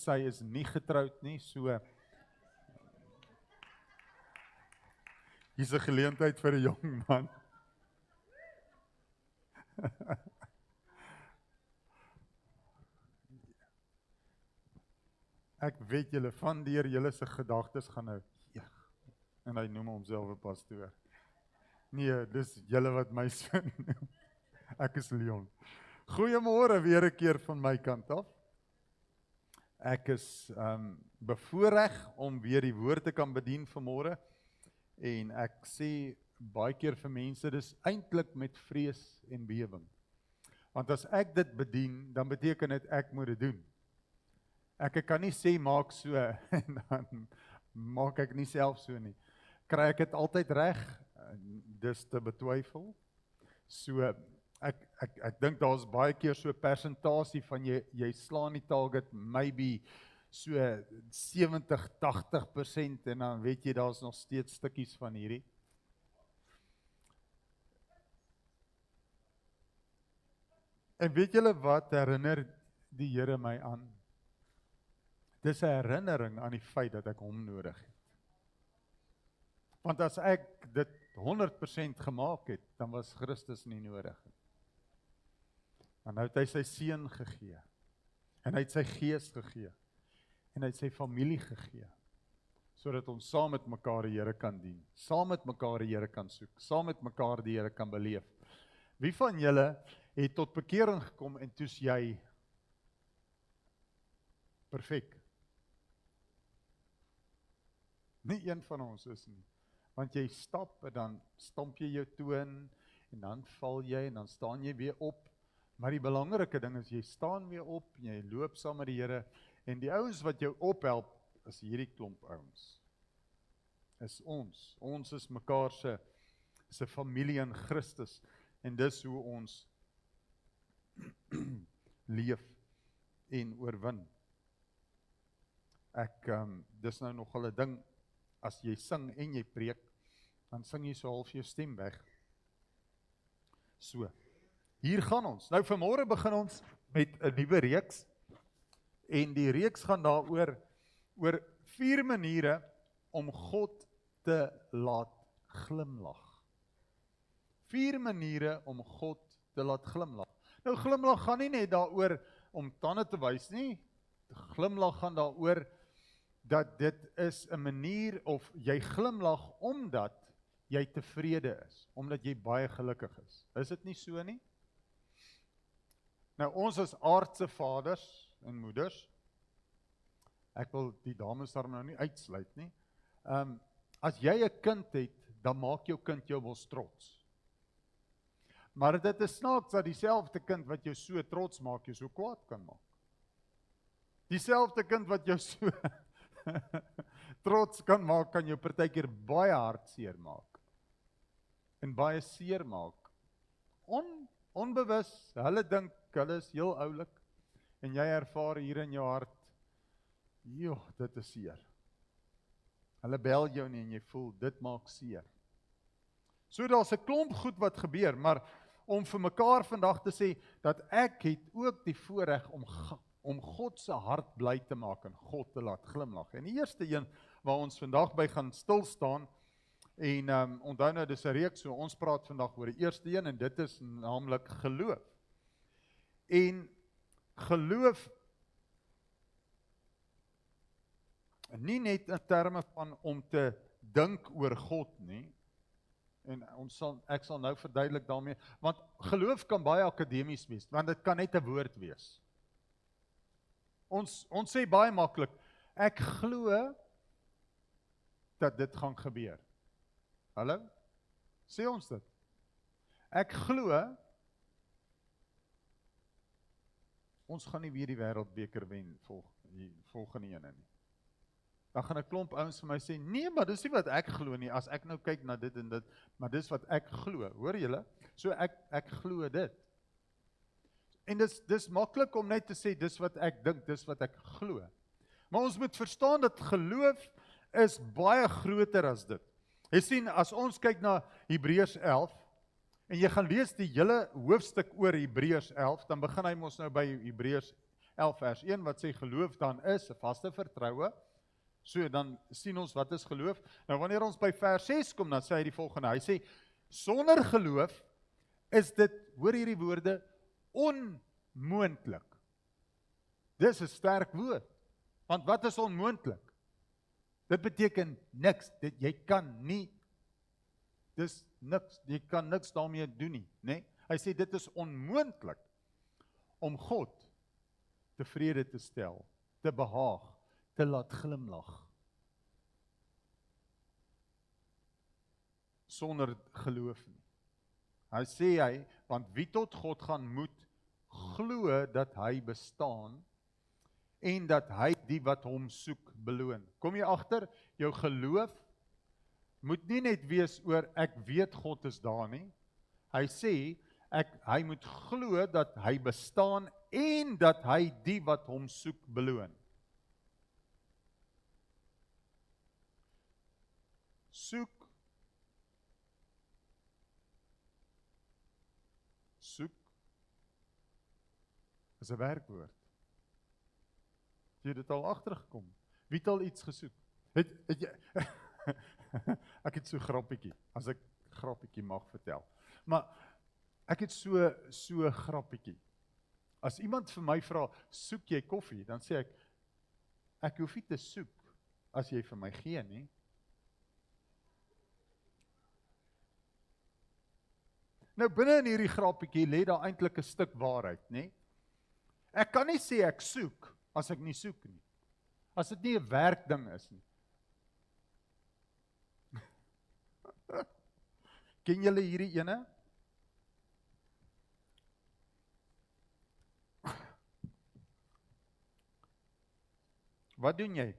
sy is nie getroud nie, so hier's 'n geleentheid vir 'n jong man. Ek weet julle, van deur julle se gedagtes gaan nou, en hy noem homself 'n pastoor. Nee, dis julle wat my so noem. Ek is Leon. Goeiemôre weer 'n keer van my kant af. Ek is bevoorreg om weer die woord te kan bedien vanmôre. En ek sê baie keer vir mense, dis eintlik met vrees en bewering. Want as ek dit bedien, dan beteken dit ek moet dit doen. Ek kan nie sê maak so, en dan maak ek nie self so nie. Kry ek dit altyd reg? Dis te betwyfel. So, ek dink daar's baie keer so 'n persentasie van jy slaan die target, maybe so 70-80%, en dan weet jy, daar's nog steeds stukkies van hierdie. En weet julle wat herinner die Here my aan? Dis 'n herinnering aan die feit dat ek hom nodig het. Want as ek dit 100% gemaak het, dan was Christus nie nodig nie. En nou het hy sy seun gegee. En hy het sy gees gegee. En hy het sy familie gegee. Sodat ons saam met mekaar die Here kan dien. Saam met mekaar die Here kan soek. Saam met mekaar die Here kan beleef. Wie van julle het tot bekering gekom en toe's jy perfek? Nie een van ons is nie. Want jy stap en dan stamp jy jou toon en dan val jy en dan staan jy weer op. Maar die belangrike ding is jy staan weer op en jy loop saam met die Here en die ouens wat jou ophelp is hierdie klomp ouens. Is ons. Ons is mekaar se familie in Christus en dis hoe ons leef en oorwin. Dis nou nogal 'n ding, as jy sing en jy preek, dan sing jy so half jou stem weg. So, hier gaan ons. Nou vanmôre begin ons met 'n nuwe reeks, en die reeks gaan daaroor oor 4 maniere om God te laat glimlag. 4 maniere om God te laat glimlag. Nou glimlag gaan nie net daaroor om tande te wys nie. Glimlag gaan daaroor dat dit is 'n manier of jy glimlag omdat jy tevrede is, omdat jy baie gelukkig is. Is dit nie so nie? Nou ons as aardse vaders en moeders, ek wil die dames daar nou nie uitsluit nie. As jy 'n kind het, dan maak jou kind jou mos trots. Maar dit is snaaks dat dieselfde kind wat jou so trots maak, jou so kwaad kan maak. Dieselfde kind wat jou so trots kan maak, kan jou partykeer baie hartseer maak. En baie seer maak. Onbewus, hulle dink, hulle is heel oulik, en jy ervaar hier in jou hart, joh, dit is seer. Hulle bel jou nie en jy voel, dit maak seer. So daar's 'n klomp goed wat gebeur, maar om vir mekaar vandag te sê, dat ek het ook die voorreg om God se hart bly te maak en God te laat glimlag. En die eerste een waar ons vandag by gaan stil staan, en onthou nou, dis 'n reeks, so ons praat vandag oor die eerste een, en dit is naamlik geloof. En geloof, nie net in terme van om te dink oor God nie, en ek sal nou verduidelik daarmee, want geloof kan baie akademies wees, want dit kan net 'n woord wees. Ons sê baie maklik, ek glo dat dit gaan gebeur. Hallo? Sê ons dit? Ek glo ons gaan nie weer die wêreldbeker wen volgende ene nie. Dan gaan 'n klomp ouens vir my sê, nee, maar dis nie wat ek glo nie, as ek nou kyk na dit en dit, maar dis wat ek glo, hoor julle? So ek glo dit. En dis maklik om net te sê, dis wat ek dink, dis wat ek glo. Maar ons moet verstaan dat geloof is baie groter as dit. Jy sien, as ons kyk na Hebreërs 11, en jy gaan lees die hele hoofstuk oor Hebreërs 11, dan begin hy mos nou by Hebreërs 11 vers 1 wat sê geloof dan is 'n vaste vertroue. So dan sien ons wat is geloof. Nou wanneer ons by vers 6 kom, dan sê hy die volgende. Hy sê sonder geloof is dit, hoor hierdie woorde, onmoontlik. Dis 'n sterk woord. Want wat is onmoontlik? Dit beteken niks. Jy kan nie, dis niks, jy kan niks daarmee doen nie, né? Hy sê dit is onmoontlik om God tevrede te stel, te behaag, te laat glimlag. Sonder geloof nie. Hy sê want wie tot God gaan moet glo dat hy bestaan en dat hy die wat hom soek beloon. Kom jy agter, jou geloof moet nie net wees oor ek weet God is daar nie. Hy sê hy moet glo dat hy bestaan en dat hy die wat hom soek beloon. Soek is 'n werkwoord. Jy het dit al agtergekom. Wie het al iets gesoek? Het jy ek het so grappietjie, as ek grappietjie mag vertel. Maar ek het so grappietjie. As iemand vir my vra, soek jy koffie? Dan sê ek hoef nie te soek as jy vir my gee nie. Nou binne in hierdie grappietjie lê daar eintlik 'n stuk waarheid, né? Ek kan nie sê ek soek as ek nie soek nie. As dit nie 'n werkding is nie. Ken julle hierdie ene? Wat doen jy?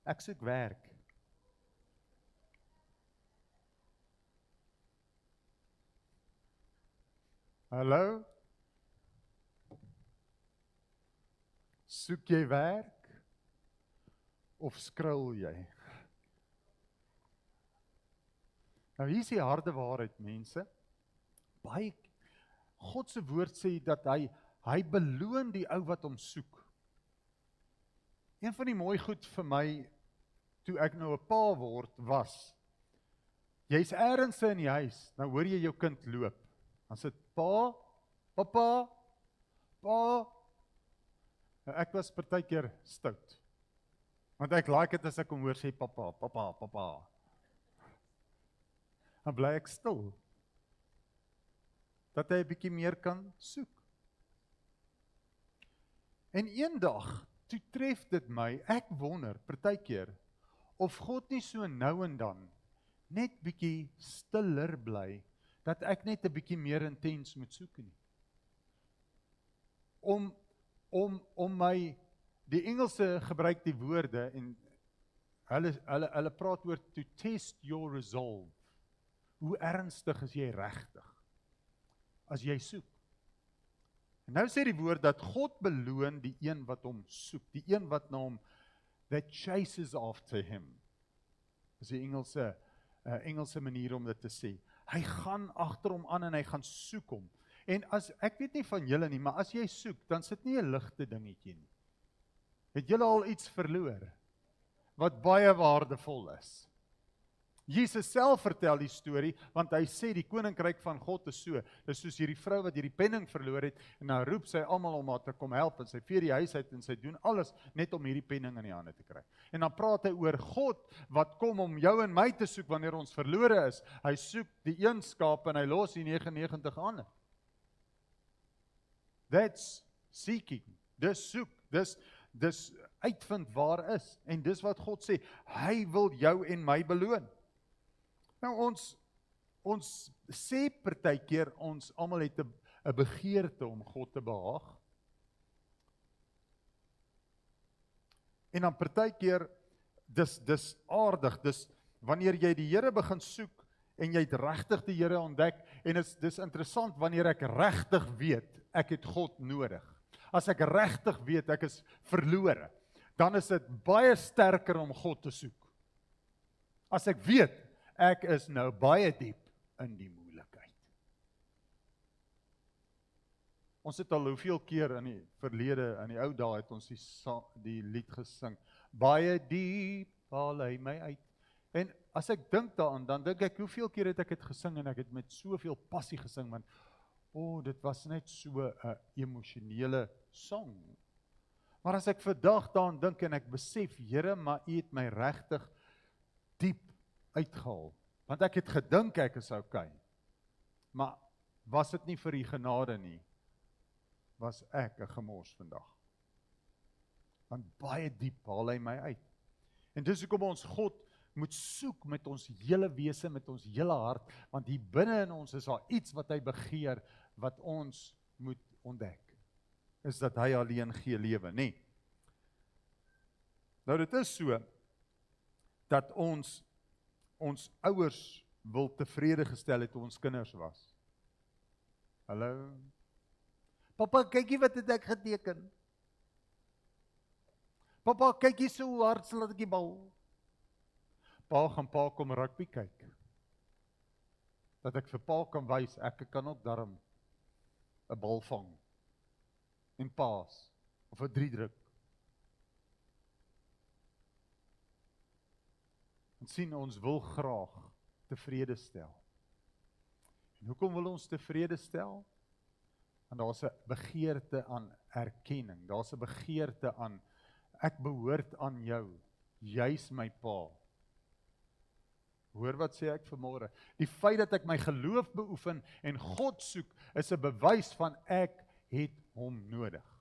Ek soek werk. Hallo? Soek jy werk? Of skroul jy? Nou hier is die harde waarheid, mense. God se woord sê dat hy beloon die ou wat hom soek. Een van die mooi goed vir my, toe ek nou 'n pa word, was, jy's ergens in die huis, nou hoor jy jou kind loop, dan sit pa, papa, pa, nou ek was partykeer stout, want ek like dit as ek hom hoor sê papa, papa, papa, dan bly ek stil, dat hy 'n bietjie meer kan soek. En eendag, toe tref dit my, ek wonder, partykeer, of God nie so nou en dan, net bietjie stiller bly, dat ek net 'n bietjie meer intens moet soek nie. Om my, die Engelse gebruik die woorde, en hulle praat oor to test your resolve. Hoe ernstig is jy regtig, as jy soek? En nou sê die woord dat God beloon die een wat hom soek, die een wat na hom, that chases after him. Dis die Engelse manier om dit te sê. Hy gaan agter hom aan en hy gaan soek hom. En ek weet nie van julle nie, maar as jy soek, dan sit nie 'n ligte dingetjie nie. Het julle al iets verloor wat baie waardevol is? Jesus self vertel die storie, want hy sê die koninkryk van God is so, dis soos hierdie vrou wat hierdie penning verloor het, en dan roep sy almal om haar te kom help, en sy vee die huis uit, en sy doen alles, net om hierdie penning in die hande te kry. En dan praat hy oor God, wat kom om jou en my te soek, wanneer ons verlore is. Hy soek die een skaap, en hy los die 99 ander. That's seeking, dis soek, dis uitvind waar is, en dis wat God sê, hy wil jou en my beloon. Nou ons sê partykeer, ons almal het 'n begeerte om God te behaag. En dan partykeer, dis aardig, dis wanneer jy die Here begin soek, en jy het regtig die Here ontdek, en dis interessant, wanneer ek regtig weet, ek het God nodig. As ek regtig weet, ek is verlore, dan is dit baie sterker om God te soek. As ek weet, ek is nou baie diep in die moeilikheid. Ons het al hoeveel keer in die verlede, in die ou dae het ons die lied gesing. Baie diep haal hy my uit. En as ek dink daaraan, dan dink ek, hoeveel keer het ek dit gesing en ek het met soveel passie gesing, want dit was net so 'n emosionele song. Maar as ek vandag daaraan dink en ek besef, Here, maar U het my regtig diep uitgehaal. Want ek het gedink ek is okay. Maar was dit nie vir U genade nie, was ek 'n gemors vandag. Want baie diep haal hy my uit. En dis hoekom ons God moet soek met ons hele wese, met ons hele hart, want hier binne in ons is daar iets wat hy begeer, wat ons moet ontdek. Is dat hy alleen gee lewe, nee. Nou dit is so, dat ons ouers wil tevrede gestel het toe ons kinders was. Hallo? Papa, kykie wat het ek geteken? Papa, kykie so hard sal ek die bal. Pa kom rugby kyk. Dat ek vir pa kan wys, ek kan ook darm 'n bal vang. En paas, of 'n 3 druk. Ons sien, ons wil graag tevrede stel. En hoekom wil ons tevrede stel? Want daar's 'n begeerte aan erkenning, daar's 'n begeerte aan, ek behoort aan jou, jy's my pa. Hoor wat sê ek vanmôre? Die feit dat ek my geloof beoefen en God soek, is 'n bewys van ek het hom nodig.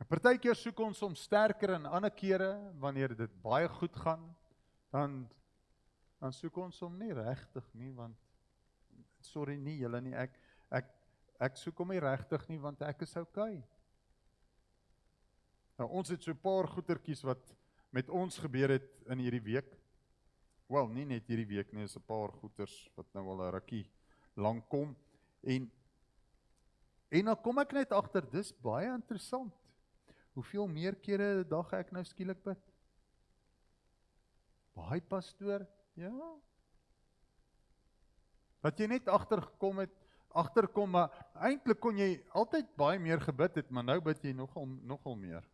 Partykeer soek ons om sterker en ander kere, wanneer dit baie goed gaan, dan soek ons hom nie regtig nie, want, sorry nie, julle nie, ek soek hom nie regtig nie, want ek is okay. Nou, ons het so 'n paar goetertjies wat met ons gebeur het in hierdie week. Wel, nie net hierdie week nie, is 'n paar goeters wat nou al 'n rukkie lank kom. En dan kom ek net agter, dis baie interessant. Hoeveel meer kere 'n dag ek nou skielik bid? Baie pastoor, ja. Dat jy net agterkom, maar eintlik kon jy altyd baie meer gebid het, maar nou bid jy nogal meer.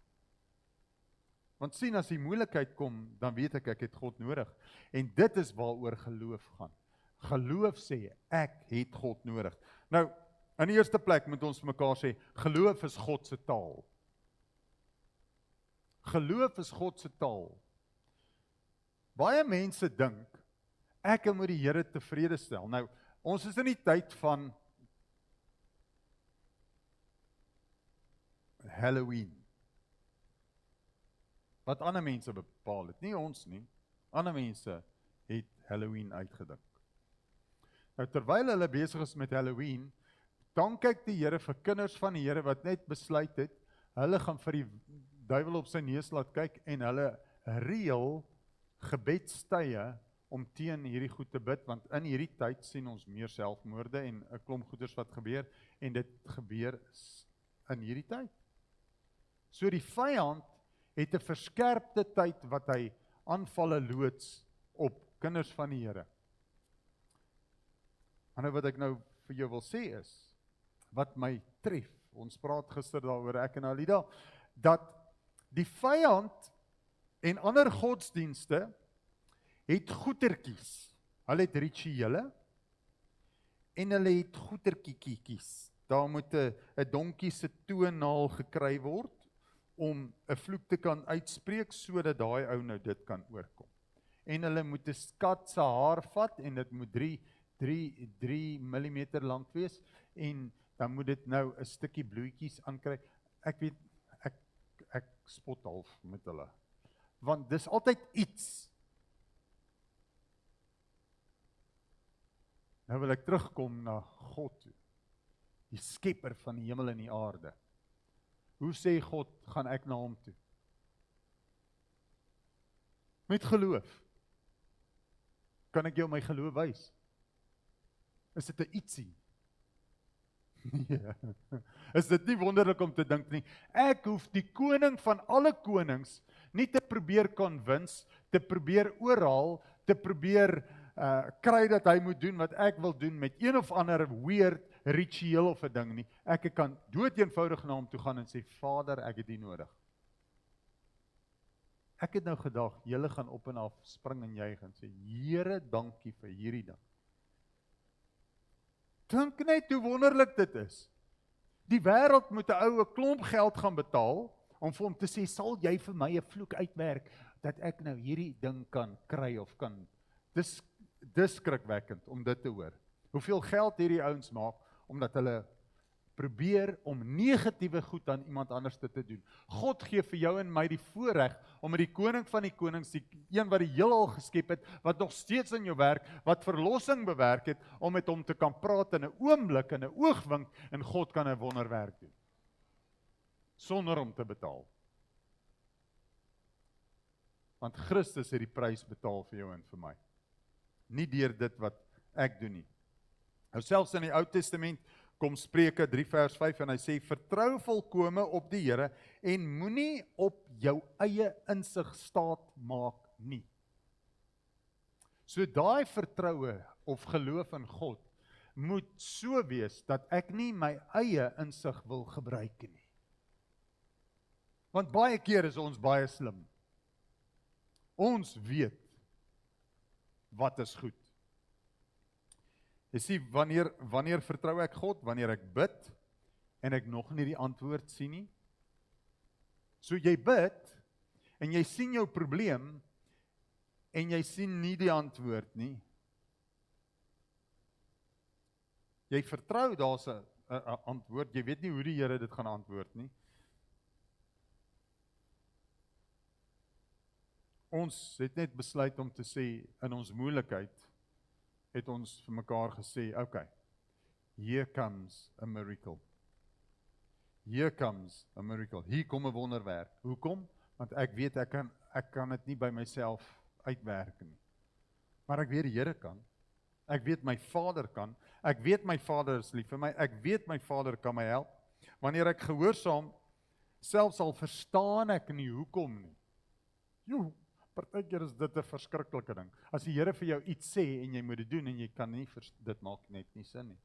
Want sien, as die moeilikheid kom, dan weet ek het God nodig. En dit is waaroor geloof gaan. Geloof sê, ek het God nodig. Nou, in die eerste plek moet ons mekaar sê, geloof is God se taal. Geloof is God se taal. Baie mense dink, ek moet die Here tevrede stel. Nou, ons is in die tyd van Halloween. Wat ander mense bepaal het, nie ons nie. Ander mense het Halloween uitgedink. Nou, terwyl hulle besig is met Halloween, dan kyk die Here vir kinders van die Here wat net besluit het, hulle gaan vir die duiwel op sy neus laat kyk en hulle reël gebedstye om teen hierdie goed te bid, want in hierdie tyd sien ons meer selfmoorde en 'n klomp goeders wat gebeur, en dit gebeur in hierdie tyd. So die vyand het 'n verskerpte tyd wat hy aanvalle loods op kinders van die Here. En wat ek nou vir jou wil sê is, wat my tref, ons praat gister daaroor, ek en Alida, dat die vyand en ander godsdienste het goetertjies. Hulle het rituele en hulle het goetertjies. Daar moet 'n donkie se toonaal gekry word om 'n vloek te kan uitspreek sodat daai ou nou dit kan oorkom. En hulle moet 'n kat se haar vat en dit moet 3 mm lank wees en dan moet dit nou 'n stukkie bloetjies aankry. Ek weet, ek spot half met hulle. Want dis altyd iets. Nou wil ek terugkom na God toe, die skepper van die hemel en die aarde. Hoe sê God, gaan ek na hom toe? Met geloof. Kan ek jou my geloof wys? Is dit 'n ietsie? Nee. Is dit nie wonderlik om te dink nie? Ek hoef die koning van alle konings nie te probeer convince, te probeer oorhaal, te probeer kry dat hy moet doen wat ek wil doen met een of ander weird ritueel of 'n ding nie. Ek kan doodeenvoudig na hom toe gaan en sê, Vader, ek het U nodig. Ek het nou gedag, julle gaan op en af spring en juig en sê, Here, dankie vir hierdie ding. Dink net hoe wonderlik dit is. Die wêreld moet 'n ou 'n klomp geld gaan betaal, om vir hom te sê, sal jy vir my 'n vloek uitwerk, dat ek nou hierdie ding kan kry of kan. Dis skrikwekkend om dit te hoor. Hoeveel geld hierdie ouens maak, omdat hulle probeer om negatiewe goed aan iemand anders te doen. God gee vir jou en my die voorreg om met die koning van die konings, die een wat die heelal geskep het, wat nog steeds in jou werk, wat verlossing bewerk het, om met hom te kan praat in 'n oomblik, in 'n oogwink, en God kan 'n wonderwerk doen. Sonder om te betaal. Want Christus het die prys betaal vir jou en vir my. Nie deur dit wat ek doen nie. Nou selfs in die Ou Testament kom Spreuke 3 vers 5 en hy sê, vertrou volkome op die Here en moenie op jou eie insig staat maak nie. So daai vertroue of geloof in God moet so wees dat ek nie my eie insig wil gebruik nie. Want baie keer is ons baie slim. Ons weet wat is goed. Jy sien, wanneer vertrou ek God? Wanneer ek bid en ek nog nie die antwoord sien nie. So jy bid en jy sien jou probleem en jy sien nie die antwoord nie. Jy vertrou daar's 'n antwoord, jy weet nie hoe die Here dit gaan antwoord nie. Ons het net besluit om te sê, in ons moeilikheid, het ons vir mekaar gesê, okay, here comes a miracle. Here comes a miracle. Hier kom 'n wonderwerk. Hoekom? Want ek weet ek kan dit nie by myself uitwerk nie. Maar ek weet die Here kan. Ek weet my Vader kan. Ek weet my Vader is lief vir my. Ek weet my Vader kan my help. Wanneer ek gehoorsaam, selfs al verstaan ek nie hoekom nie. Jo, partykeer is dit 'n verskriklike ding. As die Here vir jou iets sê en jy moet dit doen en jy kan nie, dit maak net nie sin nie.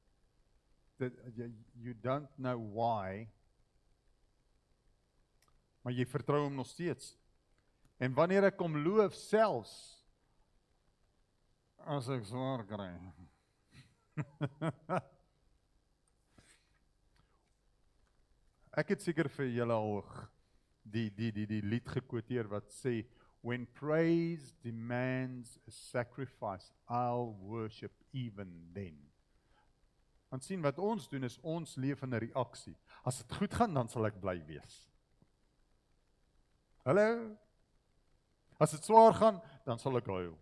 You don't know why, maar jy vertrou hom nog steeds. En wanneer ek hom loof selfs, as ek swaar kry. Ek het seker vir julle al die lied gekwoteer wat sê, when praise demands a sacrifice, I'll worship even then. Want sien, wat ons doen is, ons leef in 'n reaksie. As dit goed gaan, dan sal ek bly wees. Hallo? As dit swaar gaan, dan sal ek huil.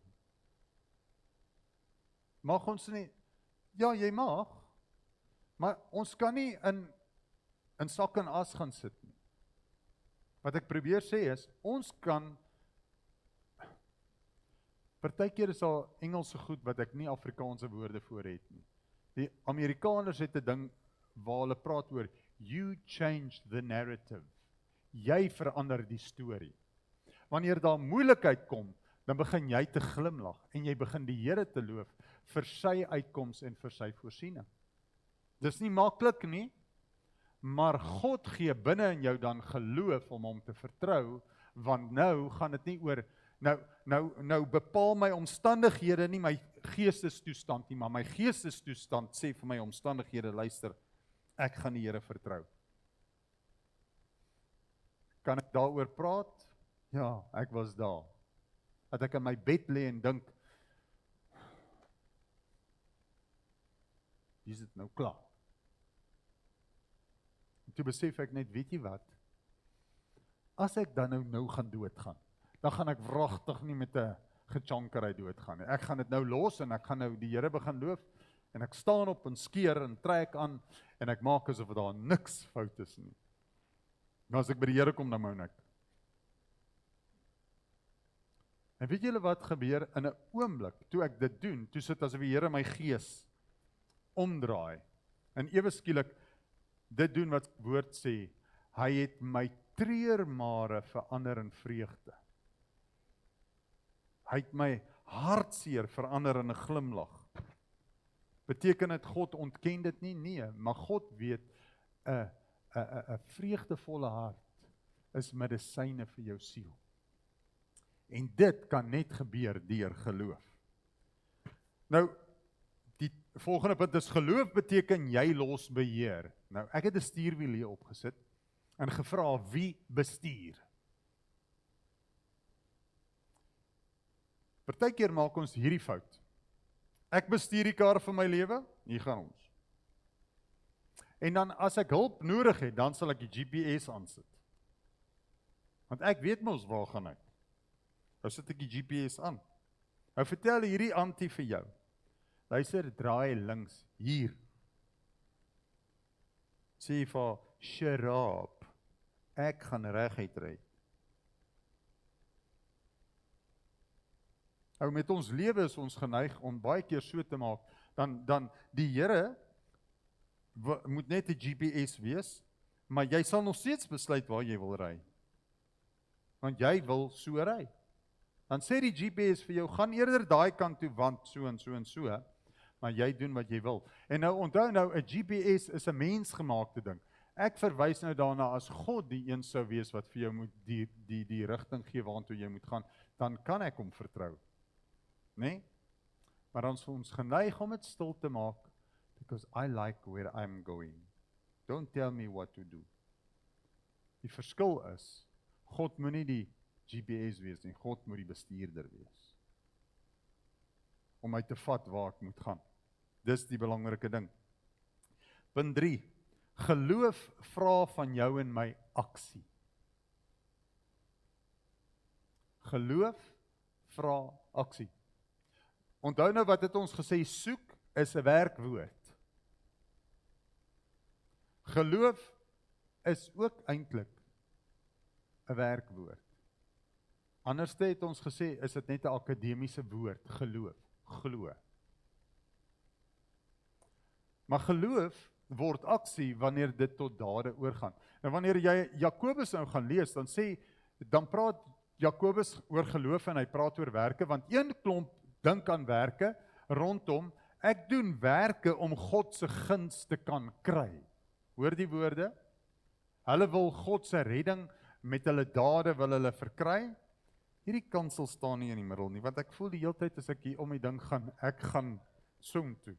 Mag ons nie? Ja, jy mag. Maar ons kan nie in sak en as gaan sit nie. Wat ek probeer sê is, ons kan, partykeer is daar Engelse goed wat ek nie Afrikaanse woorde voor het nie. Die Amerikaners het 'n ding waar hulle praat oor, you change the narrative. Jy verander die storie. Wanneer daar moeilikheid kom, dan begin jy te glimlag en jy begin die Here te loof vir sy uitkoms en vir sy voorsiening. Dis nie maklik nie, maar God gee binne in jou dan geloof om hom te vertrou, want nou gaan dit nie oor, nou bepaal my omstandighede nie my geestestoestand nie, maar my geestestoestand sê vir my omstandighede, luister, ek gaan die Here vertrou. Kan ek daaroor praat? Ja, ek was daar. Dat ek in my bed lê en dink, is dit nou klaar? En toe besef ek net, weet jy wat? As ek dan nou gaan doodgaan, dan gaan ek wragtig nie met 'n gechonkerheid doodgaan nie. Ek gaan dit nou los en ek gaan nou die Here begin loof en ek staan op en skeer en trek aan en ek maak asof daar niks fout is nie. Maar as ek by die Here kom, dan moet ek. En weet julle wat gebeur in 'n oomblik toe ek dit doen, toe sit asof die Here my gees omdraai en ewe skielik dit doen wat woord sê, hy het my treurmare verander in vreugde. Hy het my hartseer verander in 'n glimlag. Beteken dit God ontken dit nie? Nee, maar God weet 'n vreugdevolle hart is medisyne vir jou siel. En dit kan net gebeur deur geloof. Nou, die volgende punt is geloof beteken jy los beheer. Nou, ek het 'n stuurwiel hier opgesit en gevra wie bestuur. Partykeer maak ons hierdie fout. Ek bestuur die kar van my lewe, hier gaan ons. En dan as ek hulp nodig het, dan sal ek die GPS aansit. Want ek weet mos waar gaan ek. Nou sit ek die GPS aan. Nou vertel hierdie auntie vir jou. Luister, draai links, hier. Sê vir Sharab, ek gaan reguit ry. Nou met ons lewe is ons geneig om baie keer so te maak, dan die Here moet net 'n GPS wees, maar jy sal nog steeds besluit waar jy wil ry. Want jy wil so ry. Dan sê die GPS vir jou, gaan eerder daai kant toe, want so en so en so, maar jy doen wat jy wil. En nou onthou nou, 'n GPS is 'n mensgemaakte ding. Ek verwys nou daarna as God die een sou wees wat vir jou moet die rigting gee waartoe jy moet gaan, dan kan ek hom vertrou. Nee? Maar dan is ons geneig om dit stil te maak, because I like where I'm going. Don't tell me what to do. Die verskil is, God moet nie die GPS wees nie, God moet die bestuurder wees. Om my te vat waar ek moet gaan. Dis die belangrike ding. Punt 3. Geloof vra van jou en my aksie. Geloof vra aksie. Onthou nou wat het ons gesê, soek is 'n werkwoord. Geloof is ook eintlik 'n werkwoord. Anders het ons gesê, is dit net 'n akademiese woord, geloof, glo. Maar geloof word aksie wanneer dit tot dade oorgaan. Nou wanneer jy Jakobus nou gaan lees, dan praat Jakobus oor geloof en hy praat oor werke, want een klomp dink aan werke rondom, ek doen werke om God se guns te kan kry. Hoor die woorde? Hulle wil God se redding met hulle dade wil hulle verkry. Hierdie kansel staan nie in die middel nie, want ek voel die hele tyd as ek hier om die ding gaan, ek gaan soom toe.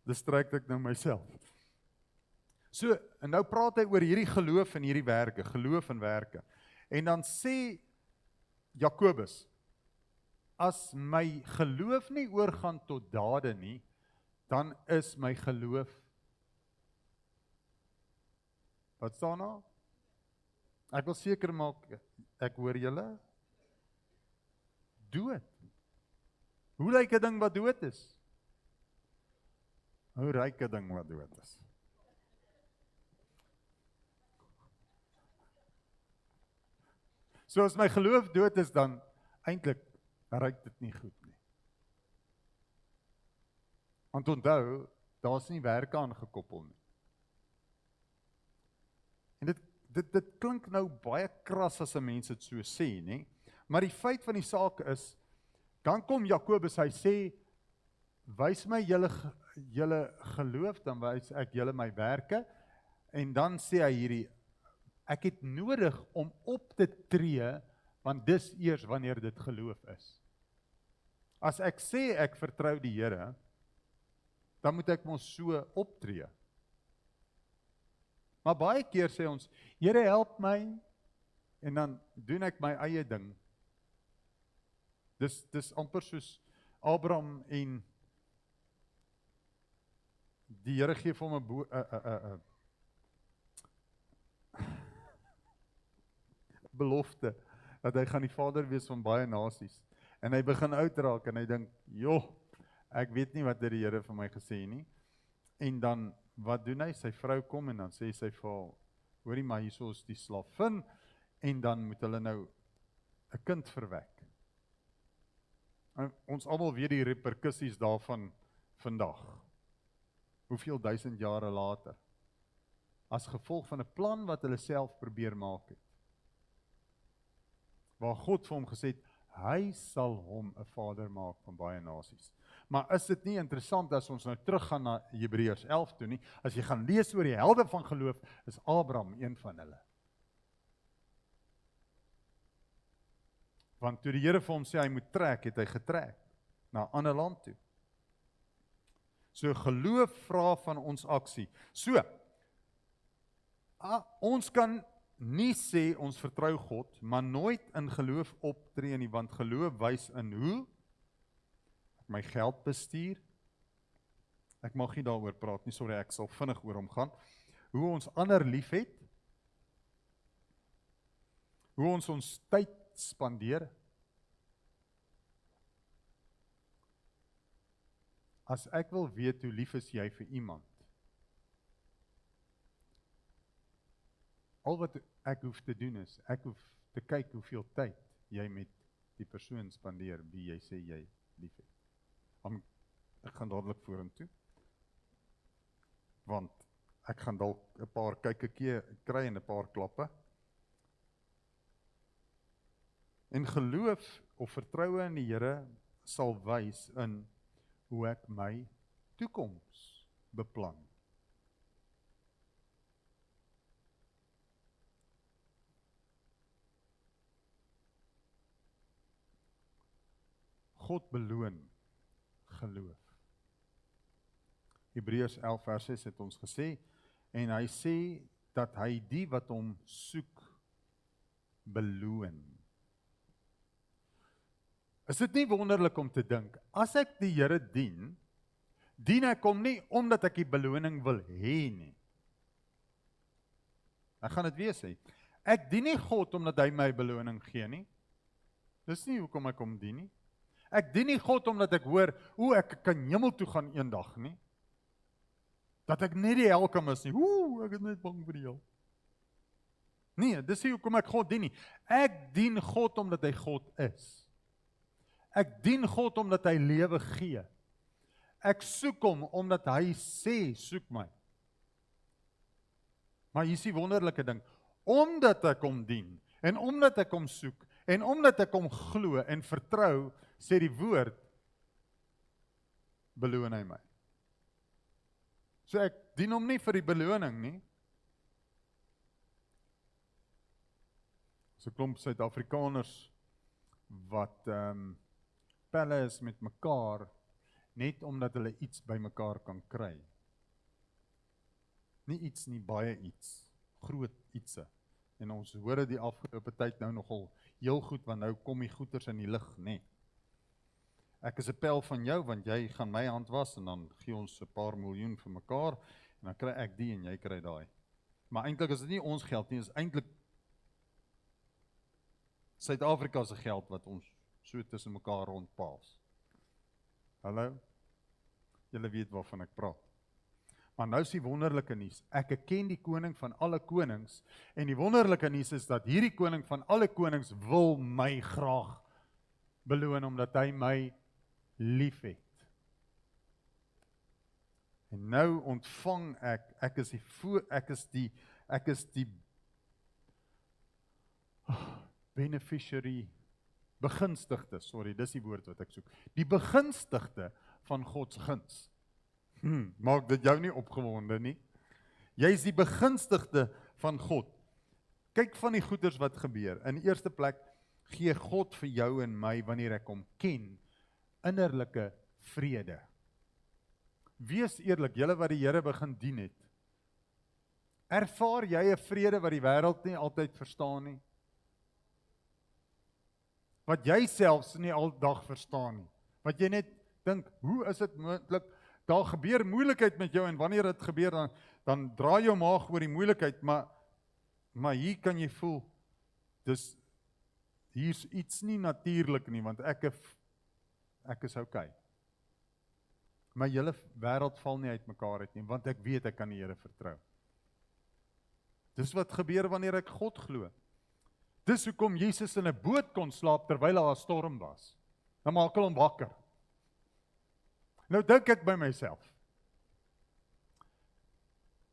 Dis trek ek nou myself. So, en nou praat hy oor hierdie geloof en hierdie werke, geloof en werke. En dan sê Jakobus, as my geloof nie oorgaan tot dade nie, dan is my geloof, wat staan nou? Ek wil seker maak, ek hoor julle, dood. Hoe lyk 'n ding wat dood is? Hoe ryk 'n ding wat dood is? So as my geloof dood is, dan eintlik ryk dit nie goed nie. Want onthou, daar's nie werke aangekoppel nie. En dit klink nou baie kras as 'n mens dit so sê, nê? Maar die feit van die saak is, dan kom Jakobus, hy sê, wys my julle geloof, dan wys ek julle my werke, en dan sê hy hierdie, ek het nodig om op te tree, want dis eers wanneer dit geloof is. As ek sê ek vertrou die Here, dan moet ek mos so optree. Maar baie keer sê ons, Here help my, en dan doen ek my eie ding. Dis amper soos Abraham en die Here gee vir hom 'n belofte, dat hy gaan die vader wees van baie nasies. En hy begin uitraak en hy dink, joh, ek weet nie wat die Here vir my gesê nie. En dan, wat doen hy? Sy vrou kom en dan sê sy vir, hoorie maar hierso is die slavin, en dan moet hulle nou 'n kind verwek. En ons almal weet die reperkusies daarvan vandag. Hoeveel duisend jare later. As gevolg van 'n plan wat hulle self probeer maak het. waar God vir hom gesê het, hy sal hom 'n vader maak van baie nasies. Maar is dit nie interessant as ons nou teruggaan na Hebreërs 11 toe nie, as jy gaan lees oor die helde van geloof, is Abraham een van hulle. Want toe die Here vir hom sê hy moet trek, het hy getrek na 'n ander land toe. So geloof vra van ons aksie. So, ons kan nie sê ons vertrou God, maar nooit in geloof optree nie, want geloof wys in hoe ek my geld bestuur. Ek mag nie daaroor praat nie, sorry, ek sal vinnig oor hom gaan. Hoe ons ander lief het, hoe ons tyd spandeer. As ek wil weet hoe lief is jy vir iemand, al wat ek hoef te doen is, ek hoef te kyk hoeveel tyd jy met die persoon spandeer, wie jy sê jy lief het. Ek gaan dadelik vorentoe, want ek gaan dalk 'n paar kykie kry en 'n paar klappe. En geloof of vertroue in die Here sal wys in hoe ek my toekoms beplan. God beloon geloof. Hebreërs 11 vers 6 het ons gesê, en hy sê dat hy die wat hom soek beloon. Is dit nie wonderlik om te dink, as ek die Here dien ek hom nie omdat ek die beloning wil hê nie. Ek gaan dit weer sê, ek dien nie God omdat hy my beloning gee nie. Dis nie hoekom ek hom dien nie. Ek dien nie God omdat ek hoor, ek kan hemel toe gaan eendag nie. Dat ek net die hel kan mis nie. Ek is net bang vir die hel. Nee, dis nie hoekom ek God dien nie. Ek dien God omdat hy God is. Ek dien God omdat hy lewe gee. Ek soek hom omdat hy sê, soek my. Maar hier is die wonderlike ding, omdat ek hom dien, en omdat ek hom soek, en omdat ek hom glo en vertrou, sê die woord, beloon hy my. So ek dien hom nie vir die beloning nie. So 'n klomp Suid-Afrikaners wat pelle is met mekaar, net omdat hulle iets by mekaar kan kry. Nie iets nie, baie iets, groot ietsie. En ons hoor dit die afgelope tyd nou nogal heel goed, want nou kom die goeters in die lig, nee. Ek is 'n pel van jou, want jy gaan my hand was, en dan gee ons 'n paar miljoen vir mekaar, en dan kry ek die, en jy kry daai. Maar eintlik is dit nie ons geld nie, is eintlik Suid-Afrika se geld, wat ons so tussen mekaar rondpaas. Hallo? Julle weet waarvan ek praat. Maar nou is die wonderlike nuus, ek ken die koning van alle konings, en die wonderlike nuus is dat hierdie koning van alle konings wil my graag beloon, omdat hy my lief het. En nou ontvang ek is die beneficiary, begunstigde, sorry, dis die woord wat ek soek, die begunstigde van Gods guns. Maak dit jou nie opgewonde nie? Jy is die begunstigde van God. Kyk van die goeders wat gebeur. In die eerste plek gee God vir jou en my, wanneer ek hom ken, innerlike vrede. Wees eerlik, julle wat die Here begin dien het, ervaar jy 'n vrede wat die wêreld nie altyd verstaan nie? Wat jy selfs nie aldag verstaan nie. Wat jy net dink, hoe is dit moontlik? Daar gebeur moeilikheid met jou, en wanneer dit gebeur, dan draai jou maag oor die moeilikheid, maar hier kan jy voel, hier's iets nie natuurlik nie, want ek is okay. My hele wêreld val nie uit mekaar uit nie, want ek weet ek kan die Here vertrou. Dis wat gebeur wanneer ek God glo. Dis hoekom Jesus in 'n boot kon slaap terwyl daar 'n storm was. Dan maak hulle hom wakker. Nou dink ek by myself,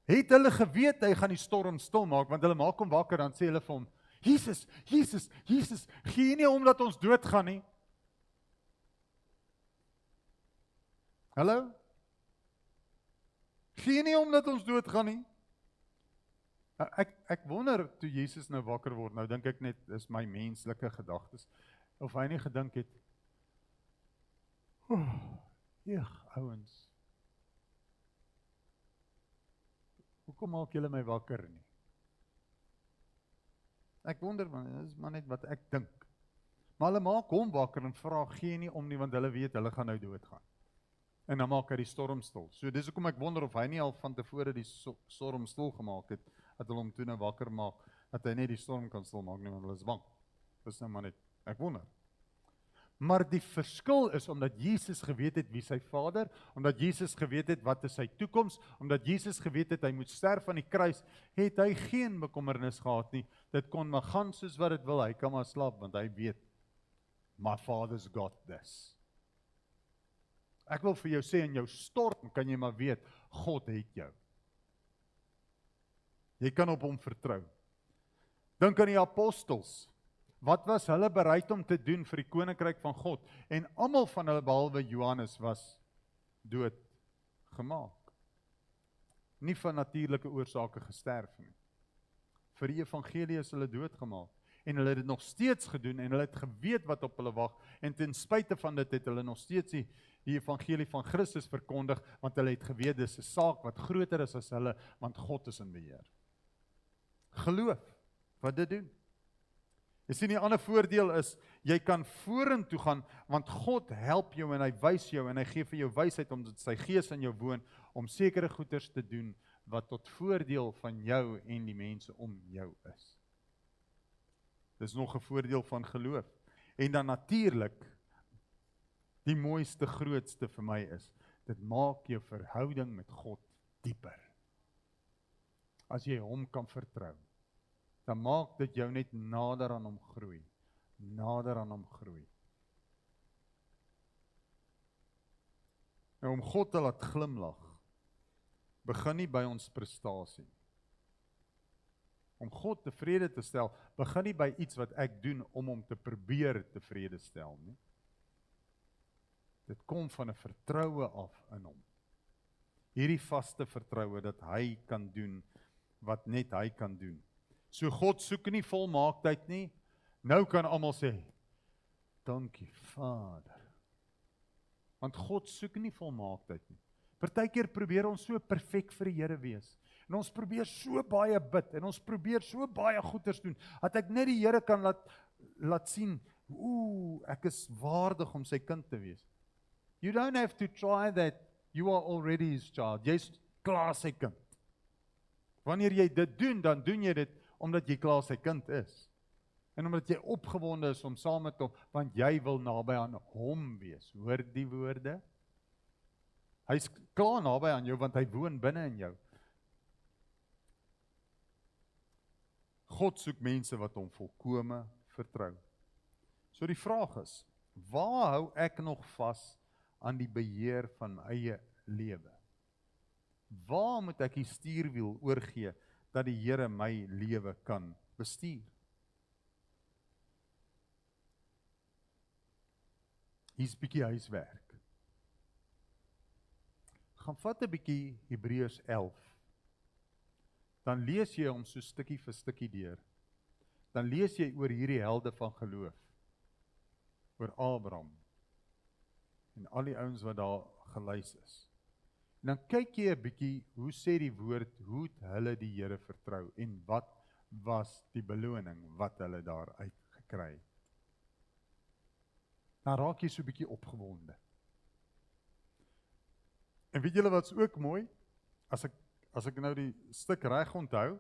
het hulle geweet hy gaan die storm stil maak, want hulle maak hom wakker, dan sê hulle vir hom, Jesus, Jesus, Jesus, gee nie omdat ons doodgaan nie. Hallo? Gee nie omdat ons doodgaan nie. Ek wonder toe Jesus nou wakker word, nou dink ek net, is my menslike gedagtes, of hy nie gedink het, ouens, hoekom maak julle my wakker nie? Ek wonder, man, dit is maar net wat ek dink. Maar hulle maak hom wakker en vra gee nie om nie, want hulle weet, hulle gaan nou doodgaan. En dan maak hy die storm stil. So dis hoekom ek wonder of hy nie al van tevore die storm stil gemaak het, dat hulle hom toe nou wakker maak, dat hy net die storm kan stil maak nie, want hulle is bang. Dis nou maar net, ek wonder. Maar die verskil is, omdat Jesus geweet het wie sy Vader, omdat Jesus geweet het wat is sy toekoms, omdat Jesus geweet het hy moet sterf aan die kruis, het hy geen bekommernis gehad nie. Dit kon maar gaan soos wat dit wil, hy kan maar slaap, want hy weet, my Father's got this. Ek wil vir jou sê, in jou storm kan jy maar weet, God het jou. Jy kan op hom vertrou. Dink aan die apostels. Wat was hulle bereid om te doen vir die koninkryk van God? En almal van hulle behalwe Johannes was dood gemaak. Nie van natuurlike oorsake gesterf nie. Vir die evangelie is hulle doodgemaak. En hulle het dit nog steeds gedoen en hulle het geweet wat op hulle wag. En ten spyte van dit het hulle nog steeds die evangelie van Christus verkondig, want hulle het geweet dis 'n saak wat groter is as hulle, want God is in beheer. Geloof wat dit doen. Jy sien, die ander voordeel is, jy kan vorentoe gaan, want God help jou en hy wys jou en hy gee vir jou wysheid, omdat sy gees in jou woon, om sekere goeders te doen, wat tot voordeel van jou en die mense om jou is. Dis nog 'n voordeel van geloof. En dan natuurlik, die mooiste, grootste vir my is, dit maak jou verhouding met God dieper. As jy hom kan vertrou, dan maak dit jou net nader aan hom groei. Nader aan hom groei. Nou om God te laat glimlag, begin nie by ons prestasie. Om God tevrede te stel, begin nie by iets wat ek doen om hom te probeer tevrede stel nie. Dit kom van 'n vertroue af in hom. Hierdie vaste vertroue dat hy kan doen wat net hy kan doen. So God soek nie volmaaktheid nie. Nou kan almal sê, dankie Vader. Want God soek nie volmaaktheid nie. Partykeer probeer ons so perfek vir die Here wees. En ons probeer so baie bid, en ons probeer so baie goeders doen, dat ek net die Here kan laat sien, ek is waardig om sy kind te wees. You don't have to try that, you are already his child. Jy's klaar sy kind. Wanneer jy dit doen, dan doen jy dit omdat jy klaar sy kind is. En omdat jy opgewonde is om saam met hom, want jy wil naby aan hom wees. Hoor die woorde? Hy's klaar naby aan jou, want hy woon binne in jou. God soek mense wat hom volkome vertrou. So die vraag is, waar hou ek nog vas aan die beheer van my eie lewe? Waar moet ek die stuurwiel oorgee, dat die Here my lewe kan bestuur? Hier's 'n bietjie huiswerk. Gaan vat 'n bietjie Hebreërs 11. Dan lees jy hom so stukkie vir stukkie deur. Dan lees jy oor hierdie helde van geloof. Oor Abraham. En al die ouens wat daar gelys is. En dan kyk jy 'n bietjie, hoe sê die woord, hoe het hulle die Here vertrou, en wat was die beloning wat hulle daaruit gekry het. Dan raak jy so 'n bietjie opgewonde. En weet julle wat's ook mooi? As ek nou die stuk reg onthou,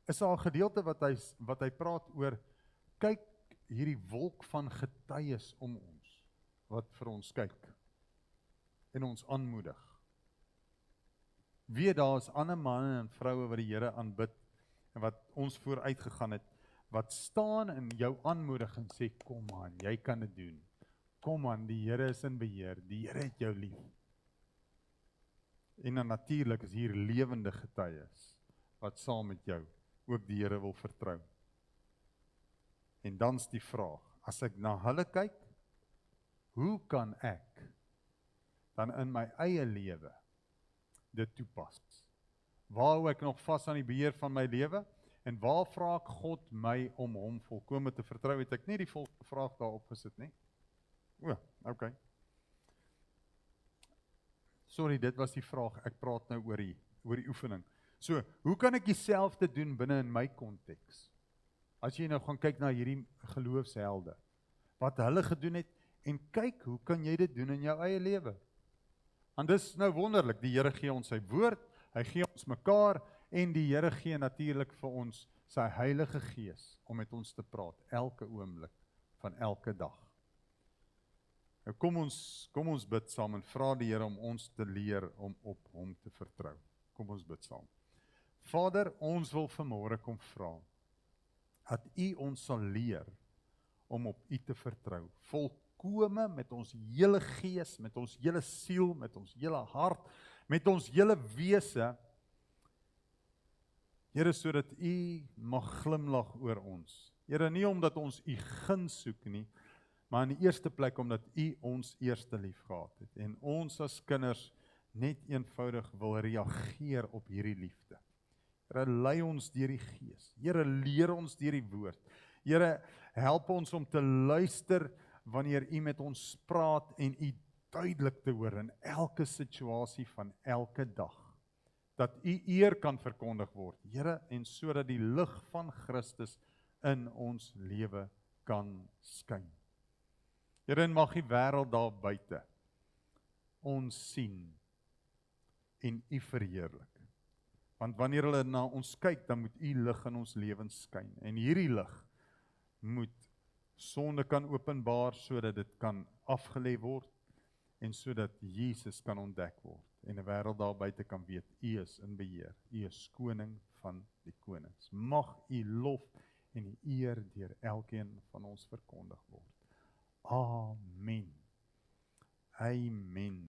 is daar 'n gedeelte wat hy praat oor, kyk hierdie wolk van getuies om ons, wat vir ons kyk, en ons aanmoedig. Weet daar is ander manne en vroue wat die Here aanbid, en wat ons vooruit gegaan het, wat staan in jou aanmoedig en sê, kom aan, jy kan dit doen. Kom aan, die Here is in beheer, die Here het jou lief. En dan natuurlik is hier lewende getuies, wat saam met jou ook die Here wil vertrou. En dan's die vraag, as ek na hulle kyk, hoe kan ek dan in my eie lewe dit toepas? Waar hou ek nog vas aan die beheer van my lewe? En waar vra ek God my om hom volkome te vertrou? Het ek nie die volgende vraag daar opgesit nie? O, okay. Sorry, dit was die vraag. Ek praat nou oor die oefening. So, hoe kan ek dieselfde doen binne in my konteks? As jy nou gaan kyk na hierdie geloofshelde, wat hulle gedoen het, en kyk, hoe kan jy dit doen in jou eie lewe? En dis nou wonderlik, die Here gee ons sy woord, hy gee ons mekaar, en die Here gee natuurlik vir ons sy Heilige Gees, om met ons te praat, elke oomblik, van elke dag. Nou kom ons bid saam, en vra die Here om ons te leer, om op hom te vertrou. Kom ons bid saam. Vader, ons wil vanmôre kom vra, dat U ons sal leer, om op U te vertrou, volkome met ons hele gees, met ons hele siel, met ons hele hart, met ons hele wese, Here, sodat U mag glimlag oor ons. Here, nie omdat ons U guns soek nie, maar in die eerste plek omdat U ons eerste lief gehad het, en ons as kinders net eenvoudig wil reageer op hierdie liefde. Here, lei ons deur die Gees. Here, leer ons deur die woord. Here, help ons om te luister wanneer U met ons praat en U duidelik te hoor in elke situasie van elke dag. Dat U eer kan verkondig word, Here, en sodat die lig van Christus in ons lewe kan skyn. Here, en mag die wêreld daar buite ons sien en U verheerlik. Want wanneer hulle na ons kyk, dan moet U lig in ons lewens skyn. En hierdie lig moet sonde kan openbaar, sodat dit kan afgelê word, en sodat Jesus kan ontdek word. En 'n wêreld daar buite kan weet, U is in beheer. U is koning van die konings. Mag U lof en die eer deur elkeen van ons verkondig word. Amen. Amen.